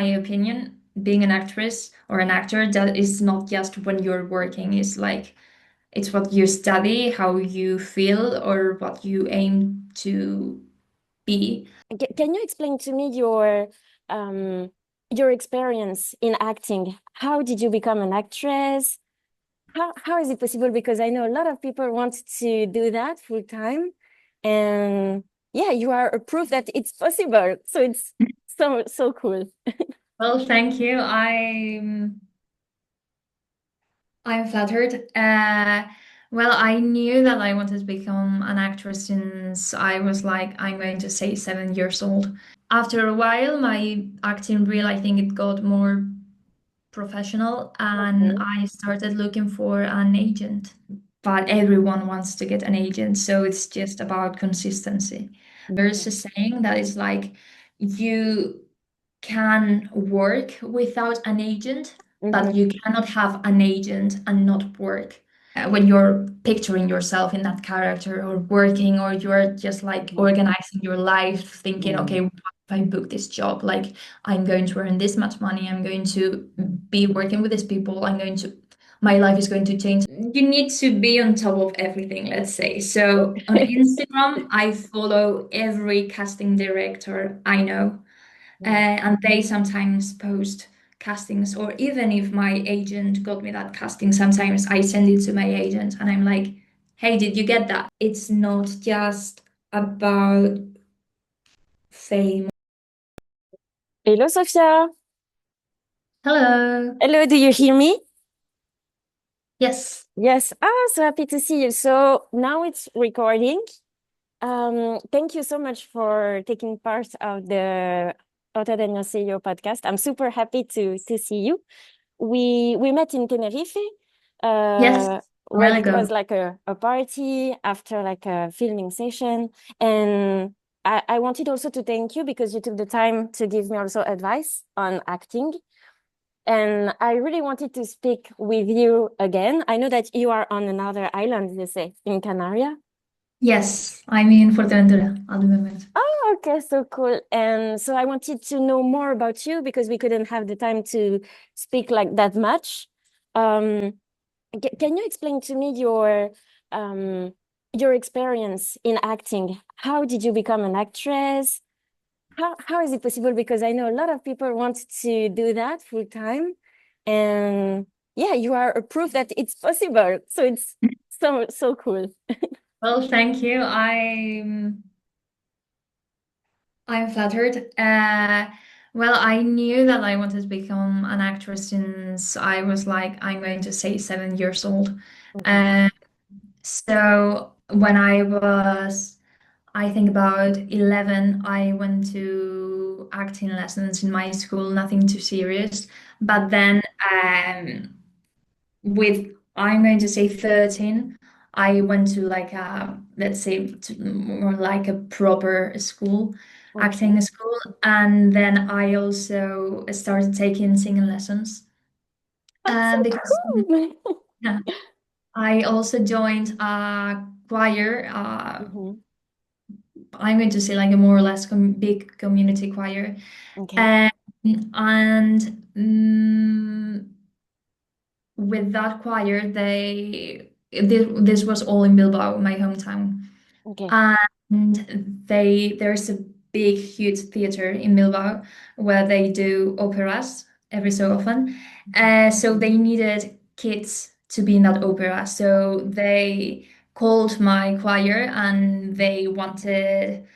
my opinion, being an actress or an actor, that is not just when you're working, it's like it's what you study, how you feel, or what you aim to be. Can you explain to me um your experience in acting? How did you become an actress? How is it possible? Because I know a lot of people want to do that full time, and yeah, you are a proof that it's possible. So it's so cool. Well, thank you. I'm flattered. Well, I knew that I wanted to become an actress since I was like, I'm going to say 7 years old. After a while, my acting reel, I think it got more professional, and Okay. I started looking for an agent. But everyone wants to get an agent, so it's just about consistency. There's a Okay. saying that is like, you can work without an agent, but Mm-hmm. you cannot have an agent and not work. When you're picturing yourself in that character or working, or you're just like Mm-hmm. organizing your life, thinking, okay, Mm. what if I book this job? Like, I'm going to earn this much money, I'm going to be working with these people, my life is going to change. You need to be on top of everything, let's say. So on Instagram, I follow every casting director I know, and they sometimes post castings, or even if my agent got me that casting, sometimes I send it to my agent and I'm like, hey, did you get that? It's not just about fame. Hello, Sofia. Hello. Hello, do you hear me? Yes. Yes. Ah, so happy to see you. So now it's recording. Thank you so much for taking part of the Other Than Your CEO podcast. I'm super happy to see you. We met in Tenerife, Yes, uh, a where while it ago. was like a party after like a filming session. And I wanted also to thank you because you took the time to give me also advice on acting. And I really wanted to speak with you again. I know that you are on another island, you say, in Canaria. Yes, I'm in Fuerteventura at the moment. Oh, okay, so cool. And so I wanted to know more about you because we couldn't have the time to speak like that much. Um, can you explain to me um your experience in acting? How did you become an actress? How is it possible? Because I know a lot of people want to do that full time, and yeah, you are a proof that it's possible. So it's so cool. Well, thank you. I'm flattered. Well, I knew that I wanted to become an actress since I was like, I'm going to say 7 years old. Okay. Uh, so when I was, I think about 11, I went to acting lessons in my school, nothing too serious. But then with, I'm going to say 13, I went to like let's say more like a proper school, acting Okay. school. And then I also started taking singing lessons. That's so Because cool. yeah, I also joined a choir. Mhm. I'm going to say like a more or less big community choir. Okay. And, and with that choir, this was all in Bilbao, my hometown. Okay. And there's a big, huge theater in Bilbao where they do operas every so often. So they needed kids to be in that opera. So they called my choir and they wanted,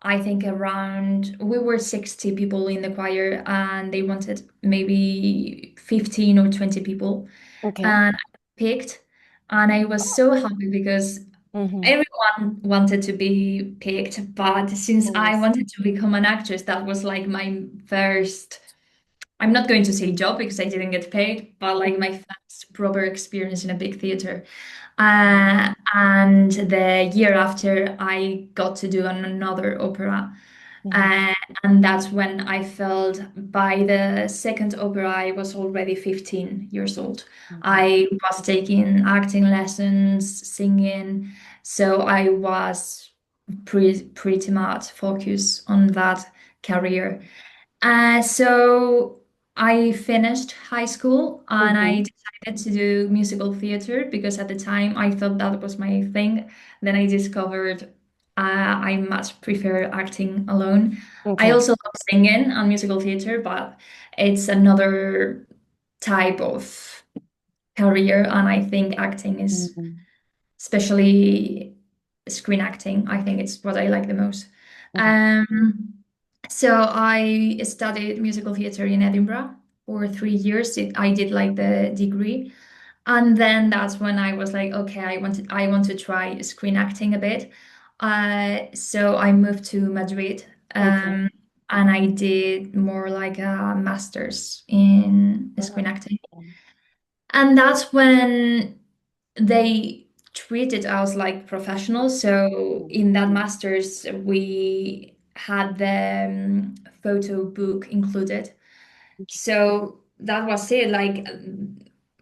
I think around, we were 60 people in the choir and they wanted maybe 15 or 20 people. Okay. And I picked, and I was so happy because Hmm. everyone wanted to be picked, but since I Yes. wanted to become an actress, that was like my first, I'm not going to say job because I didn't get paid, but like my first proper experience in a big theater. And the year after, I got to do another opera. Mm-hmm. Uh, and that's when I felt by the second opera, I was already 15 years old. Okay. I was taking acting lessons, singing. So I was pretty much focused on that career. So I finished high school and I Mm-hmm. decided to do musical theater because at the time I thought that was my thing. Then I discovered I much prefer acting alone. I Okay. also love singing and musical theater, but it's another type of career, and I think acting is, Mm-hmm. especially screen acting, I think it's what I like the most. Okay. Um, so I studied musical theater in Edinburgh for 3 years. I did like the degree, and then that's when I was like, okay, I want to try screen acting a bit. So I moved to Madrid, Okay. and I did more like a master's in screen acting. And that's when they treated us like professionals. So in that master's, we had the photo book included. So that was it. Like,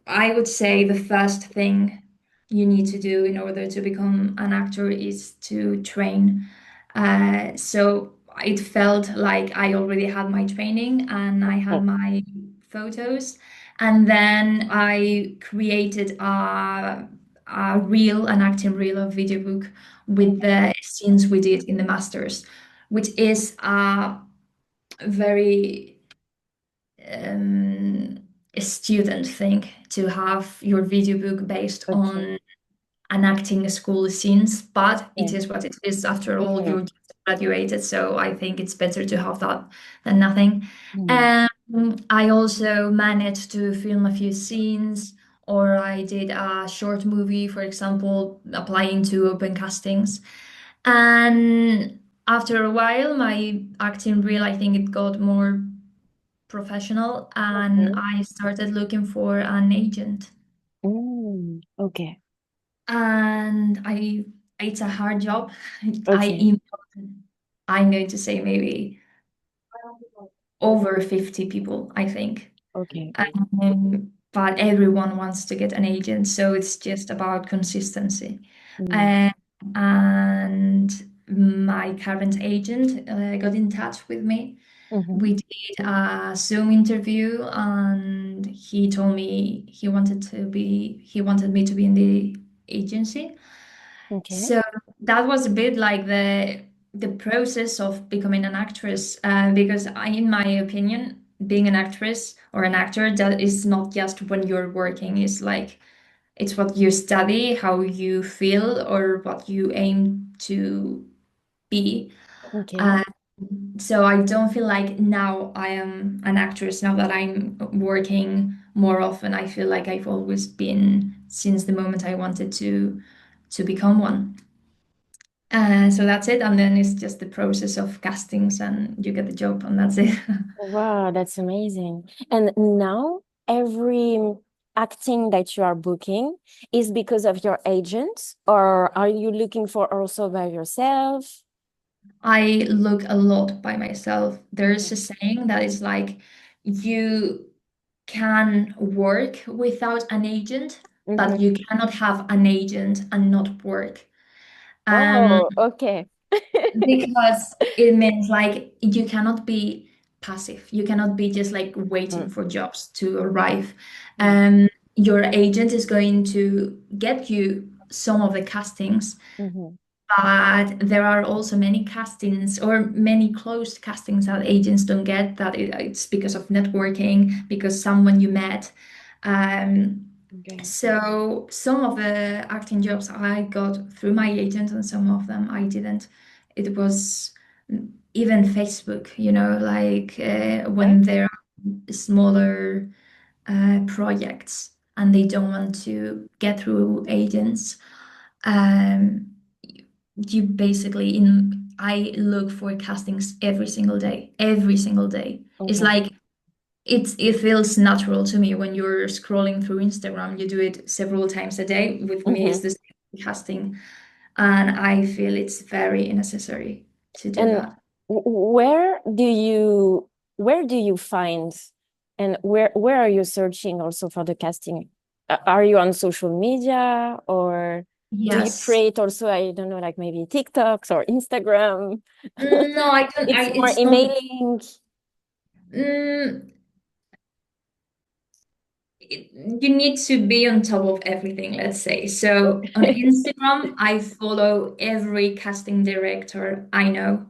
I would say the first thing you need to do in order to become an actor is to train. So it felt like I already had my training and I had Okay. my photos. And then I created an acting reel of video book with the scenes we did in the masters, which is a very um, student thing to have your video book based Okay. on enacting school scenes, but it Okay. is what it is. After all, Mm-hmm. you just graduated, so I think it's better to have that than nothing. Mm-hmm. I also managed to film a few scenes, or I did a short movie, for example, applying to open castings. And after a while, my acting reel, I think it got more professional, and Okay. I started looking for an agent. Okay. And it's a hard job. I Okay. emailed, I'm going to say maybe over 50 people, I think. Okay. But everyone wants to get an agent, so it's just about consistency. Mm. Uh, and my current agent got in touch with me. Mm-hmm. We did a Zoom interview, and he told me he wanted me to be in the agency. Okay. So that was a bit like the process of becoming an actress, because in my opinion, being an actress or an actor, that is not just when you're working. It's like it's what you study, how you feel, or what you aim to be. Okay. Uh, so I don't feel like now I am an actress. Now that I'm working more often, I feel like I've always been since the moment I wanted to become one. So that's it, and then it's just the process of castings, and you get the job, and that's it. Wow, that's amazing. And now every acting that you are booking is because of your agent, or are you looking for also by yourself? I look a lot by myself. There's Mhm. a saying that is like you can work without an agent, but Mm-hmm. you cannot have an agent and not work. Um, Oh, okay. because it means like you cannot be passive. You cannot be just like waiting Mm, for jobs to arrive. mm, Your agent is going to get you some of the castings, mhm. but there are also many castings or many closed castings that agents don't get. It's because of networking, because someone you met. Um, Okay. so some of the acting jobs I got through my agent, and some of them I didn't. It was even Facebook, like Okay. when there are smaller projects and they don't want to get through agents. Um, you basically in I look for castings every single day. Every single day. It's Okay. like it feels natural to me when you're scrolling through Instagram. You do it several times a day. With me, it's Mm-hmm. the same casting, and I feel it's very necessary to do And that. where do you find and where are you searching also for the casting? Are you on social media or do you Yes. create also, I don't know, like maybe TikToks or Instagram? No, I don't. It's more It's not. emailing. Mm, you need to be on top of everything, let's say. So on Instagram, I follow every casting director I know.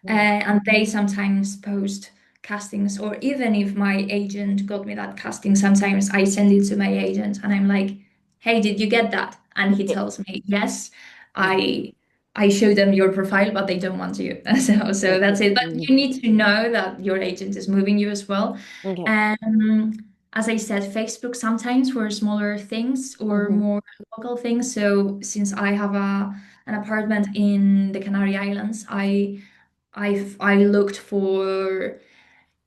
Mm, And they sometimes post castings, or even if my agent got me that casting, sometimes I send it to my agent and I'm like, hey, did you get that? And he okay. tells me, yes. Okay. I show them your profile, but they don't want you. So Okay. that's it. But Mm, you need to know that your agent is moving you as well. okay. And as I said, Facebook sometimes for smaller things or Hmm. more local things. So since I have an apartment in the Canary Islands, I looked for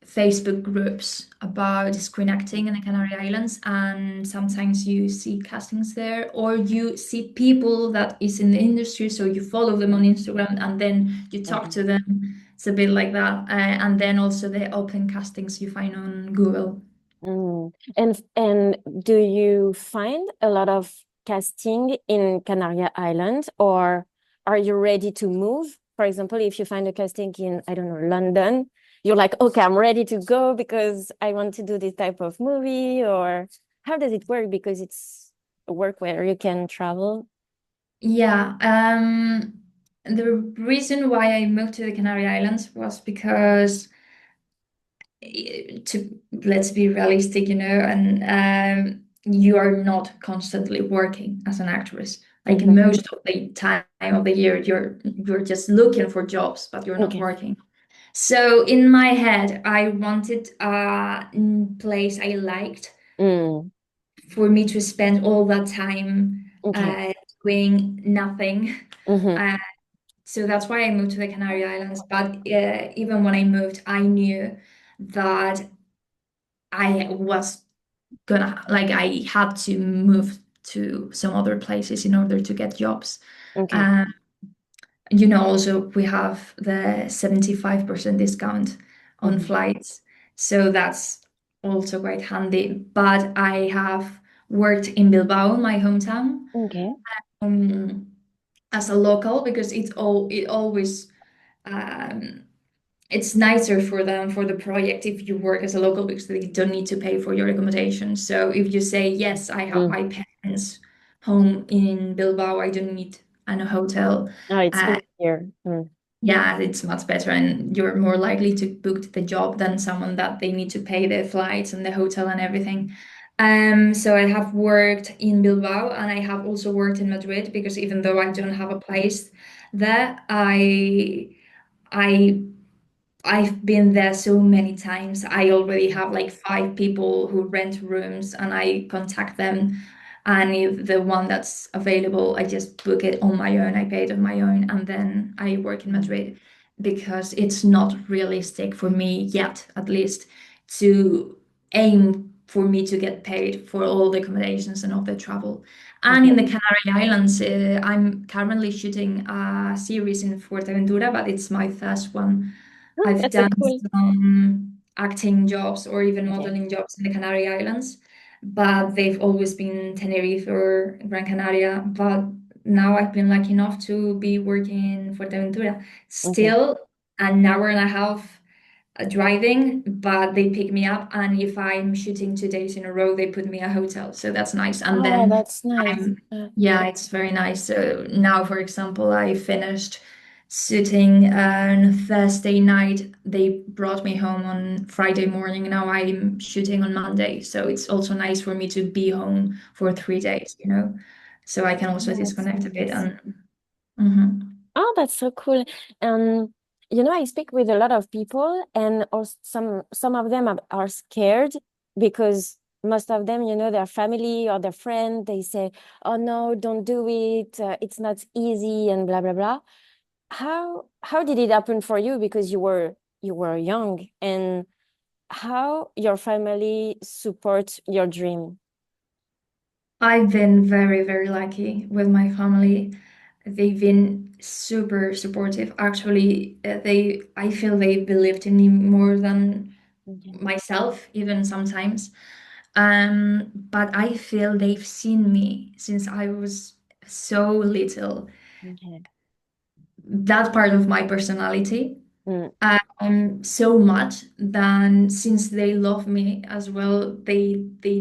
Facebook groups about screen acting in the Canary Islands, and sometimes you see castings there, or you see people that is in the industry, so you follow them on Instagram and then you talk Okay. to them. It's a bit like that, and then also the open castings you find on Google. Mm. And do you find a lot of casting in Canary Islands, or are you ready to move? For example, if you find a casting in, I don't know, London, you're like, okay, I'm ready to go because I want to do this type of movie, or how does it work? Because it's a work where you can travel. Yeah, the reason why I moved to the Canary Islands was because to let's be realistic, and you are not constantly working as an actress. Like Hmm. most of the time of the year, you're just looking for jobs, but you're not Okay. working. So in my head, I wanted a place I liked Mm. for me to spend all that time Okay. uh, doing nothing. Hmm. Uh, so that's why I moved to the Canary Islands. But even when I moved, I knew that I was gonna like I had to move to some other places in order to get jobs. Okay. Um, also we have the 75% discount on Hmm. flights, so that's also quite handy. But I have worked in Bilbao, my hometown, Okay. um, as a local because it always um, it's nicer for them for the project if you work as a local because they don't need to pay for your accommodation. So if you say, yes, I have Mm. my parents' home in Bilbao, I don't need a hotel. Oh, it's Uh, easier. Mm. yeah, it's much better, and you're more likely to book the job than someone that they need to pay the flights and the hotel and everything. So I have worked in Bilbao and I have also worked in Madrid because even though I don't have a place there, I I've been there so many times. I already have like five people who rent rooms and I contact them. And if the one that's available, I just book it on my own. I pay it on my own. And then I work in Madrid because it's not realistic for me yet, at least, to aim for me to get paid for all the accommodations and all the travel. And in Okay. the Canary Islands, I'm currently shooting a series in Fuerteventura, but it's my first one. Oh, I've that's so done cool. some acting jobs or even Okay. modeling jobs in the Canary Islands, but they've always been Tenerife or Gran Canaria. But now I've been lucky enough to be working in Fuerteventura. Okay. Still an hour and a half driving, but they pick me up, and if I'm shooting 2 days in a row, they put me a hotel, so that's nice. And Oh, then that's nice. I'm yeah, it's very nice. So now, for example, I finished shooting on Thursday night. They brought me home on Friday morning. Now I'm shooting on Monday, so it's also nice for me to be home for 3 days, so I can also Oh, that's disconnect a bit. nice. And mhm. Oh, that's so cool. I speak with a lot of people, and also some of them are scared because most of them, their family or their friend, they say, "Oh no, don't do it. It's not easy," and blah blah blah. How did it happen for you? Because you were young, and how your family supports your dream? I've been very, very lucky with my family. They've been super supportive. Actually, I feel they believed in me more than Okay. myself, even sometimes. But I feel they've seen me since I was so little. Okay. That part of my personality. Mm, so much. Then since they love me as well, they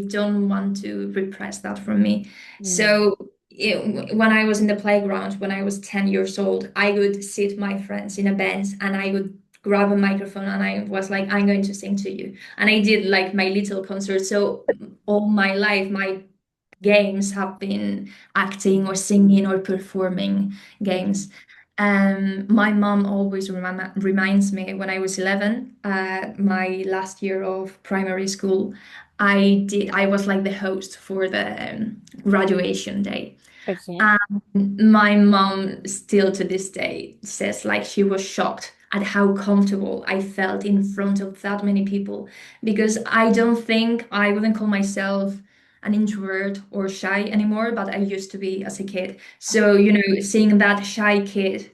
don't want to repress that from me. mm, So when I was in the playground, when I was 10 years old, I would sit my friends in a bench and I would grab a microphone and I was like, I'm going to sing to you. And I did like my little concert. So all my life, my games have been acting or singing or performing mhm. games. My mom always reminds me when I was 11, my last year of primary school, I was like the host for the graduation day. Okay. And my mom still to this day says like she was shocked at how comfortable I felt in front of that many people because I don't think I wouldn't call myself an introvert or shy anymore, but I used to be as a kid. So, Oh. you know, seeing that shy kid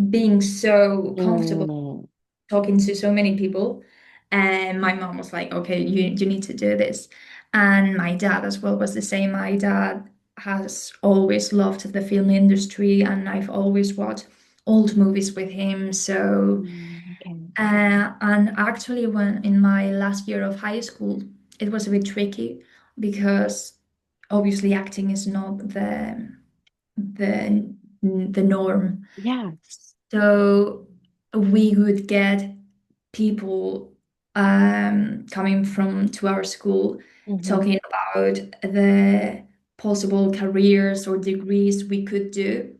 being so comfortable Mm, talking to so many people. And my mom was like, okay, you need to do this. And my dad as well was the same. My dad has always loved the film industry, and I've always watched old movies with him. So, okay. and actually, when in my last year of high school, it was a bit tricky because obviously acting is not the norm. Yeah. So we would get people coming from to our school Mm-hmm. talking about the possible careers or degrees we could do.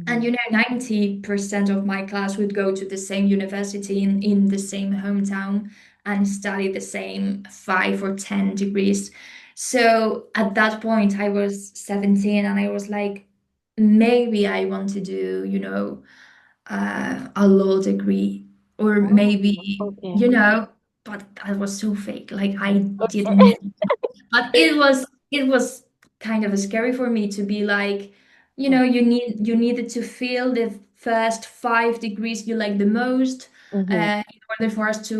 And Mm-hmm. you know, 90% of my class would go to the same university in the same hometown and study the same 5 or 10 degrees. So at that point, I was 17 and I was like, maybe I want to do, you know, a law degree, or Oh, maybe, okay. you know, but that was so fake. Like I Okay. didn't, but it was kind of scary for me to be like, you know, you needed to feel the first 5 degrees you like the most, Mm-hmm. in order for us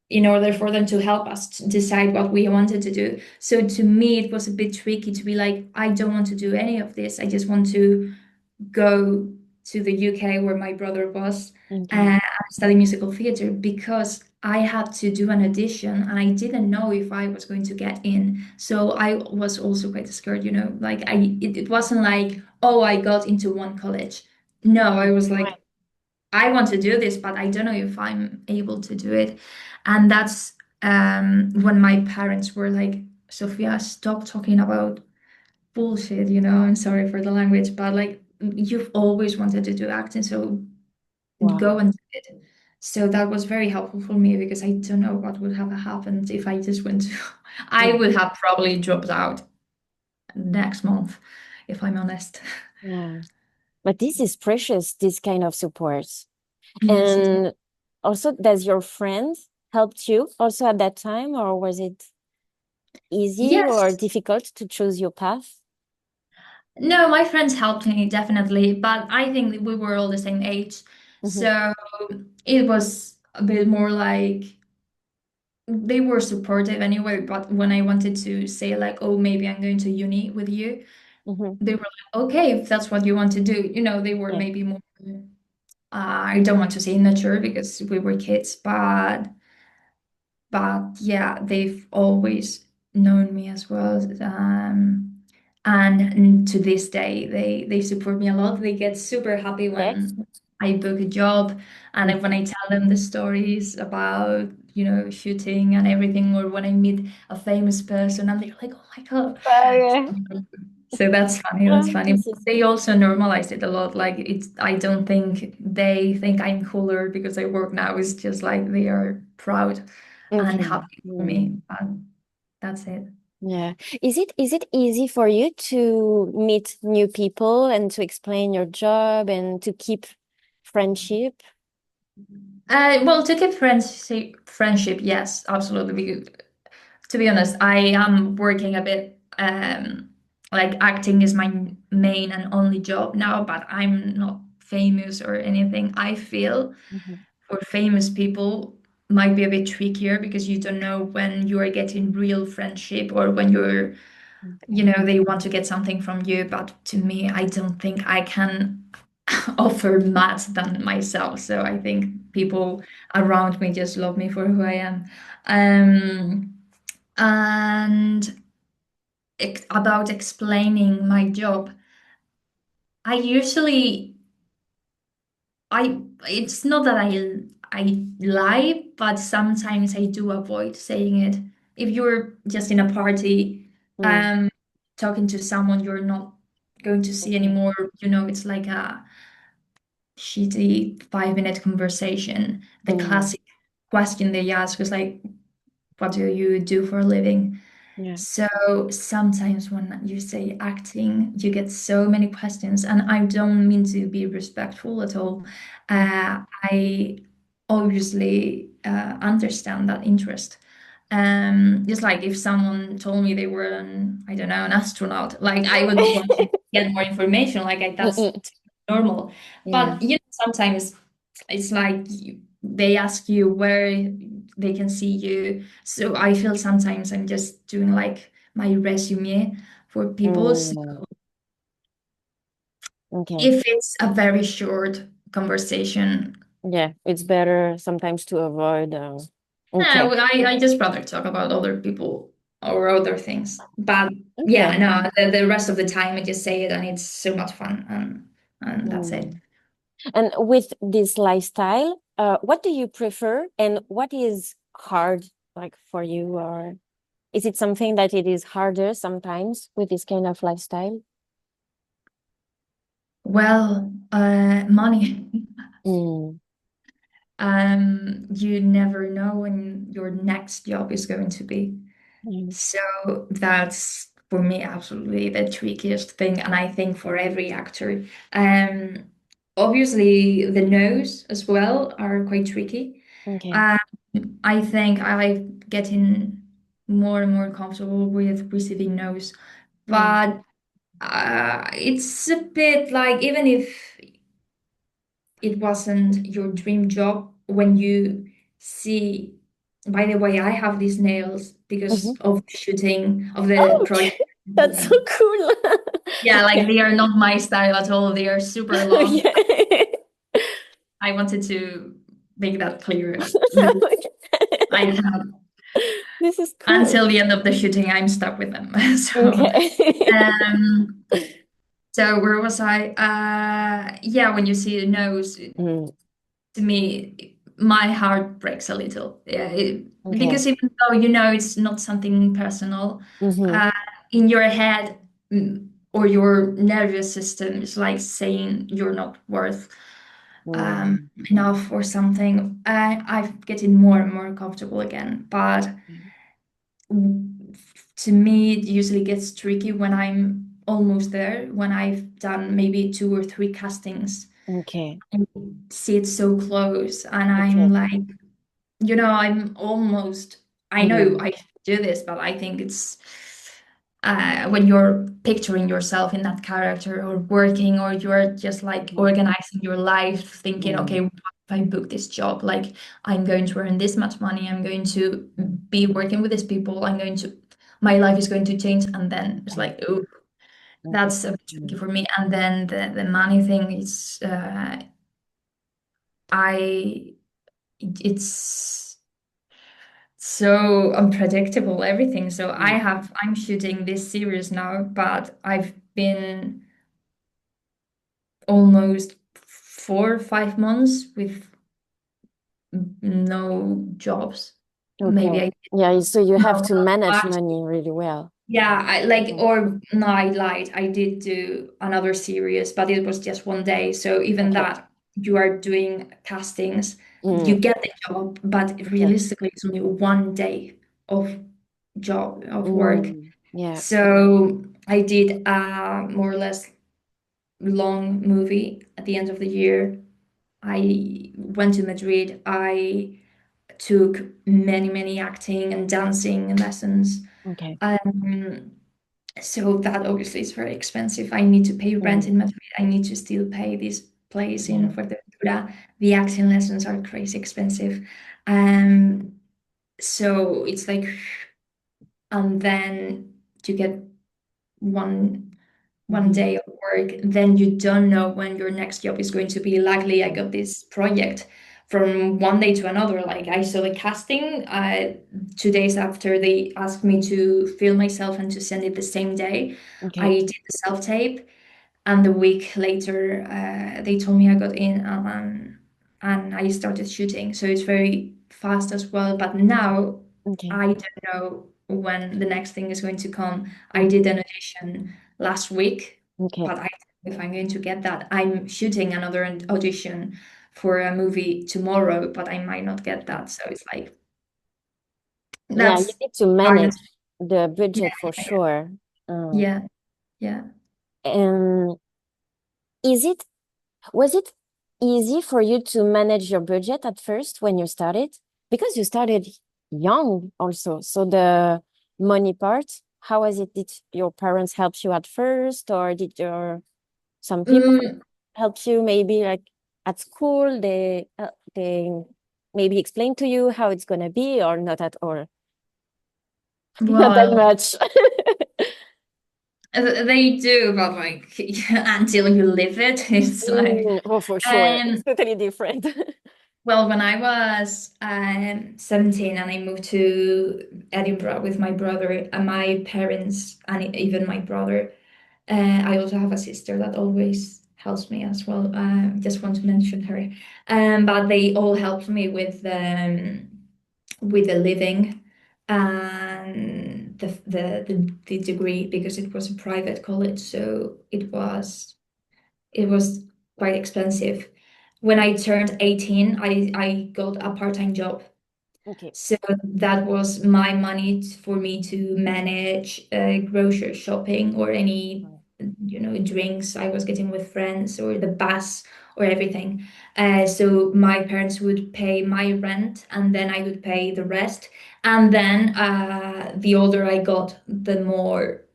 in order for them to help us to decide what we wanted to do. So to me, it was a bit tricky to be like, I don't want to do any of this. I just want to go to the UK where my brother was Okay. and study musical theater because I had to do an audition and I didn't know if I was going to get in. So I was also quite scared, you know, like it wasn't like, oh, I got into one college. No, I was Right. like, I want to do this, but I don't know if I'm able to do it. And that's when my parents were like, Sophia, stop talking about bullshit, you know. I'm sorry for the language, but like you've always wanted to do acting, so Wow. go and do it. So that was very helpful for me because I don't know what would have happened if I just went to, I Mm, would have probably dropped out next month, if I'm honest. yeah. But this is precious, this kind of support. Yes, it is. And also, does your friend helped you also at that time, or was it easy or Yes. difficult to choose your path? No, my friends helped me definitely, but I think that we were all the same age. Mm-hmm. So it was a bit more like they were supportive anyway, but when I wanted to say like, oh, maybe I'm going to uni with you, Mm-hmm. they were like, okay, if that's what you want to do. You know, they were Yeah. maybe more, I don't want to say immature because we were kids, but yeah, they've always known me as well. And to this day, they support me a lot. They get super happy Yes. when I book a job, and then when Mm-hmm. I tell them the stories about, you know, shooting and everything, or when I meet a famous person, and they're like, "Oh my God." Okay. So that's funny. That's Oh, funny. this is They also normalized it a lot. Like it's, I don't think they think I'm cooler because I work now. It's just like they are proud and okay. happy for me. Mm. That's it. Yeah. Is it easy for you to meet new people and to explain your job and to keep friendship? Well, to keep friendship, yes, absolutely. Because to be honest, I am working a bit. Like acting is my main and only job now, but I'm not famous or anything. I feel Mhm. for famous people might be a bit trickier because you don't know when you are getting real friendship or when you're, you Okay. know, they want to get something from you. But to me, I don't think I can. offer much than myself. So I think people around me just love me for who I am. And about explaining my job, I usually it's not that I lie, but sometimes I do avoid saying it. If you're just in a party, Mm, um, talking to someone you're not going to see okay. anymore, it's like a shitty 5 minute conversation. The Mm, classic question they ask was like, what do you do for a living? yeah. So sometimes when you say acting, you get so many questions, and I don't mean to be respectful at all. Mm, I obviously understand that interest. Just like if someone told me they were I don't know, an astronaut, like I would want to get more information. Like that's Mm-mm. normal. Yeah. But sometimes it's like they ask you where they can see you. So I feel sometimes I'm just doing like my resume for people. So Mm, okay. if it's a very short conversation, Yeah, it's better sometimes to avoid. Okay. no, I just rather talk about other people or other things. But yeah, Okay. no, the rest of the time I just say it and it's so much fun and that's it. Mm. And with this lifestyle, what do you prefer and what is hard like for you, or is it something that it is harder sometimes with this kind of lifestyle? Well, money. Mm, You never know when your next job is going to be. mm, So that's for me absolutely the trickiest thing, and I think for every actor. Um, Obviously the no's as well are quite tricky. okay. Um, I think I'm getting more and more comfortable with receiving no's, Mm, but it's a bit like even if it wasn't your dream job when you see, by the way, I have these nails because mhm. of the shooting of the Oh, project. that's so cool. Yeah, like Okay. they are not my style at all. They are super long. Okay. I wanted to make that clear because I have This is cool. until the end of the shooting, I'm stuck with them. So, Okay. um, so where was I? Yeah, when you see the nose, Mm, to me, my heart breaks a little. Yeah, okay. because even though it's not something personal, Mm-hmm. uh, in your head or your nervous system is like saying you're not worth Mm, enough or something. I'm getting more and more comfortable again, but to me, it usually gets tricky when I'm almost there, when I've done maybe two or three castings okay. and see it so close, and I'm Okay. like, I'm almost, I know Mm, I should do this, but I think it's when you're picturing yourself in that character or working, or you're just like mm, organizing your life, thinking, okay, mm, what if I book this job? Like, I'm going to earn this much money, I'm going to be working with these people, my life is going to change. And then it's mm, like, oh, okay. that's a bit tricky Mm, for me. And then the money thing is, I, it's so unpredictable, everything. So mm, I'm shooting this series now, but I've been almost 4 or 5 months with no jobs. Maybe okay. I Yeah, so you have no, to manage not money really well. yeah, I like, Mm, or no, I lied. I did do another series, but it was just one day. So even okay. that, you are doing castings, you Mm, get the job, but okay. realistically, it's only one day of job of work. Mm, yeah. So I did a more or less long movie at the end of the year. I went to Madrid. I took many, many acting and dancing lessons. Okay. Um, so that obviously is very expensive. I need to pay rent Mm, in Madrid. I need to still pay this place in yeah. Fuerteventura. The acting lessons are crazy expensive. Um, so it's like, and then to get one. one Mhm. day of work, then you don't know when your next job is going to be. Luckily, I got this project from one day to another. Like I saw the casting, 2 days after they asked me to film myself and to send it the same day. I Okay. did the self-tape, and the week later, they told me I got in, and I started shooting. So it's very fast as well. But now Okay. I don't know when the next thing is going to come. I Mhm. did an audition last week, Okay. but I don't know if I'm going to get that. I'm shooting another audition for a movie tomorrow, but I might not get that. So it's like Yeah, you that's need to hard. manage the Yeah, budget for sure. Um, yeah, yeah. and is it was it easy for you to manage your budget at first when you started? Because you started young also. So the money part, how was it? Did your parents help you at first, or did your some people Mm, help you maybe like at school? They maybe explain to you how it's gonna be, or not at all? Not that well, much. they do, but like until you live it, it's like. Oh, for sure. It's Um, totally different. well, when I was 17 and I moved to Edinburgh with my brother and my parents and even my brother, I also have a sister that always helps me as well. Just want to mention her. But they all helped me with the living and the degree because it was a private college, so it was quite expensive. When I turned 18, I got a part-time job. Okay. So that was my money for me to manage grocery shopping or any, drinks I was getting with friends or the bus or everything. So my parents would pay my rent and then I would pay the rest. And then the older I got, the more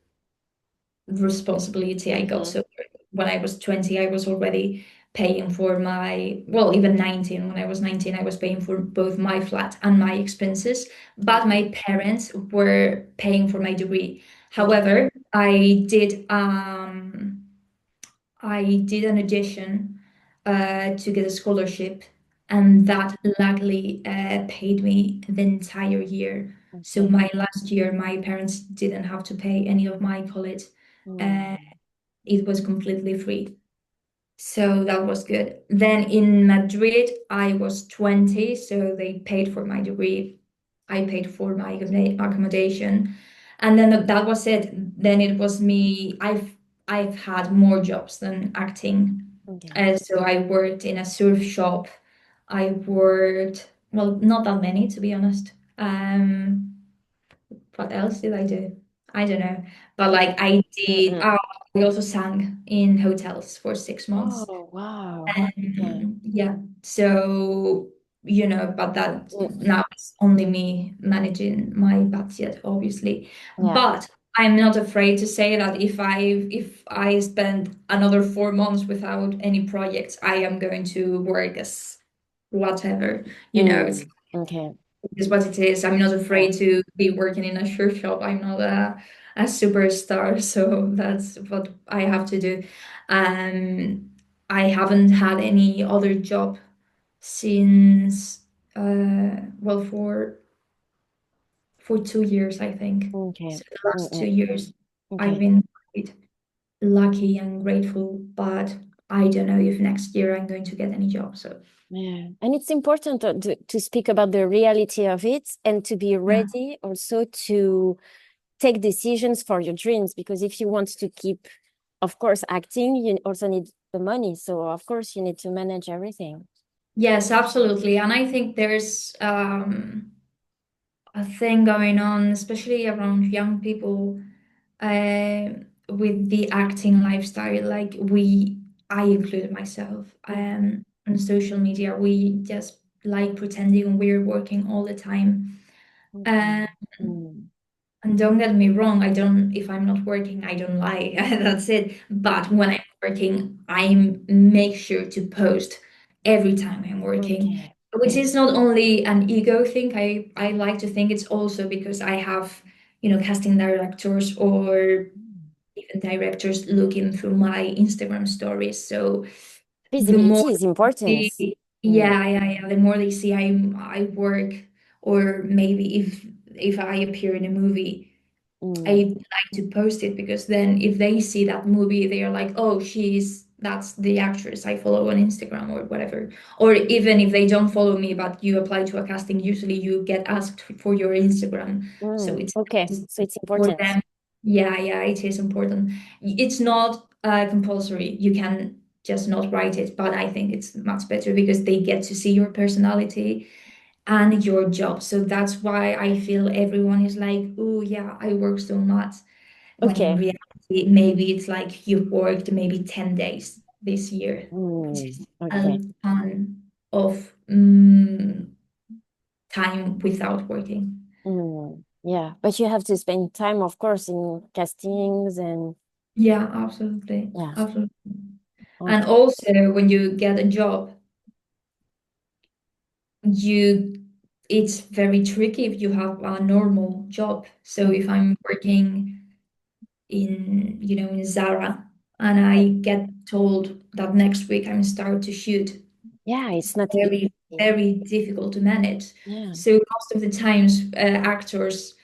responsibility I got. Mm-hmm. So when I was 20, I was already paying for well, even 19. When I was 19, I was paying for both my flat and my expenses, but my parents were paying for my degree. Okay. However, I did an audition to get a scholarship, and that luckily paid me the entire year. So Okay. my last year, my parents didn't have to pay any of my college. Uh, Mm. it was completely free. So that was good. Then in Madrid, I was 20, so they paid for my degree. I paid for my accommodation. And then that was it. Then it was me. I've had more jobs than acting. Okay. So I worked in a surf shop. I worked, well, not that many, to be honest. What else did I do? I don't know. But like I did, Mm-mm. I also sang in hotels for 6 months. Oh, wow. Okay. Yeah, so but that Mm. now it's only me managing my budget, obviously. Yeah. But I'm not afraid to say that if I spend another 4 months without any projects, I am going to work as whatever. It's Mm. Okay. is what it is. I'm not Yeah. afraid to be working in a shirt shop. I'm not a superstar, so that's what I have to do. Um, I haven't had any other job since well for 2 years, I think. Okay. So the last two Mm-mm. years I've Okay. been quite lucky and grateful, but I don't know if next year I'm going to get any job. So Yeah. And it's important to speak about the reality of it and to be yeah. ready also to take decisions for your dreams. Because if you want to keep, of course, acting, you also need the money. So, of course, you need to manage everything. Yes, absolutely. And I think there's a thing going on, especially around young people, uh, with the acting lifestyle. Like I include myself, on social media, we just like pretending we're working all the time. Okay. Um, Mm. and don't get me wrong, I don't, if I'm not working, I don't lie. That's it. But when I'm working, I make sure to post every time I'm working, Okay. which is not only an ego thing. I like to think it's also because I have, casting directors, or even directors looking through my Instagram stories. So the more Visibility is important. they, yeah, the more they see I work, or maybe if I appear in a movie, I Mm, like to post it, because then if they see that movie, they are like, oh, that's the actress I follow on Instagram or whatever. Or even if they don't follow me, but you apply to a casting, usually you get asked for your Instagram. So okay, it's so it's for important. them. Yeah, it is important. It's not compulsory. You can just not write it, but I think it's much better because they get to see your personality and your job. So that's why I feel everyone is like, oh yeah, I work so much. When in Okay. reality, maybe it's like you've worked maybe 10 days this year, which is a Okay. ton of time without working. Yeah, but you have to spend time, of course, in castings and Yeah, absolutely. yeah. Absolutely. And Okay. also when you get a job, you it's very tricky if you have a normal job. So if Mhm. I'm working in Zara, and I get told that next week I'm start to shoot, Yeah, it's not very, easy. very difficult to manage. Yeah. So most of the times, actors,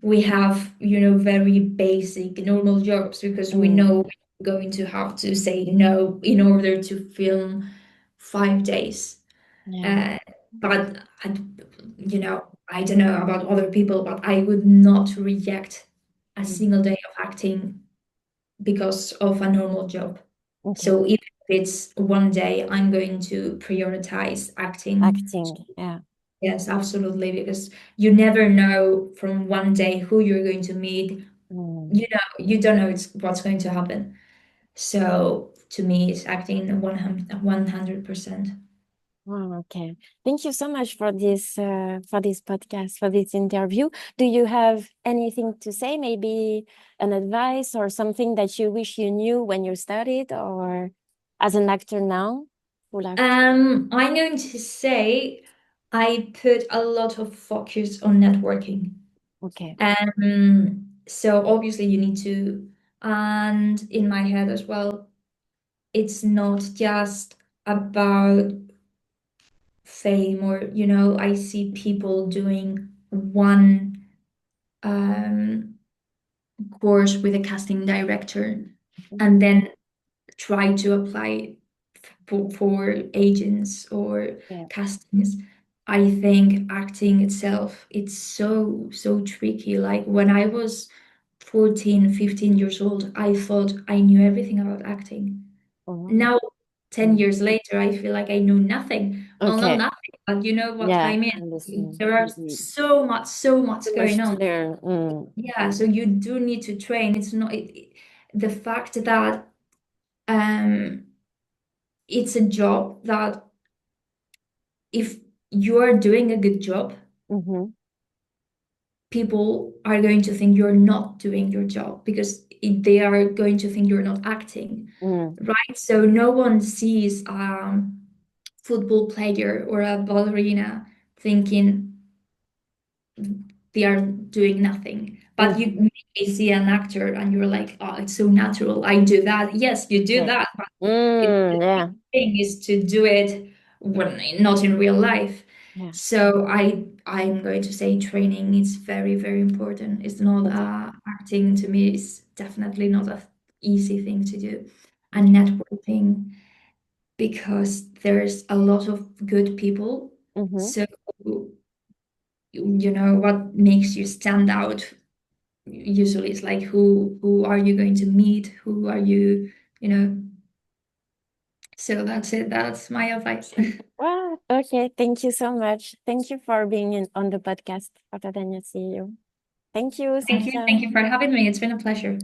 we have, very basic normal jobs, because we Mm, know we're going to have to say no in order to film 5 days. yeah. Uh, but I don't know about other people, but I would not reject a Mm, single day of acting because of a normal job. okay. So even if it's one day, I'm going to prioritize acting. Acting. Yeah. Yes, absolutely, because you never know from one day who you're going to meet. Mm. You don't know what's going to happen. So to me, it's acting 100%. Oh, okay. Thank you so much for this podcast, for this interview. Do you have anything to say? Maybe an advice or something that you wish you knew when you started or as an actor now? Full actor. I'm going to say I put a lot of focus on networking. Okay. So obviously you need to, and in my head as well, it's not just about fame, or I see people doing one um, course with a casting director Mhm. and then try to apply for agents or Yeah. castings. I think acting itself, it's so tricky. Like when I was 14, 15 years old, I thought I knew everything about acting. Oh. Now, 10 Mm. years later, I feel like I know nothing. Well, not Okay. nothing, but you know what Yeah, I mean. I understand. There are so much Too going much to on. learn. Yeah, so you do need to train. It's not the fact that um it's a job that if you are doing a good job, Mm-hmm. people are going to think you're not doing your job, because they are going to think you're not acting, Mm, right? So no one sees football player or a ballerina thinking they are doing nothing. But mm-hmm. you may see an actor and you're like, oh, it's so natural. I do that. Yes, you do Yeah. that. But the Yeah. thing is to do it when not in real life. Yeah. So I'm going to say training is very, very important. It's not Okay. acting to me is definitely not a easy thing to do. And Okay. networking, because there's a lot of good people. Mm-hmm. So, what makes you stand out usually is like who are you going to meet? Who are you, you know? So that's it. That's my advice. Well, okay. Thank you so much. Thank you for being on the podcast. Other than you see you. Thank you, Thank you. Sofia. Thank you for having me. It's been a pleasure.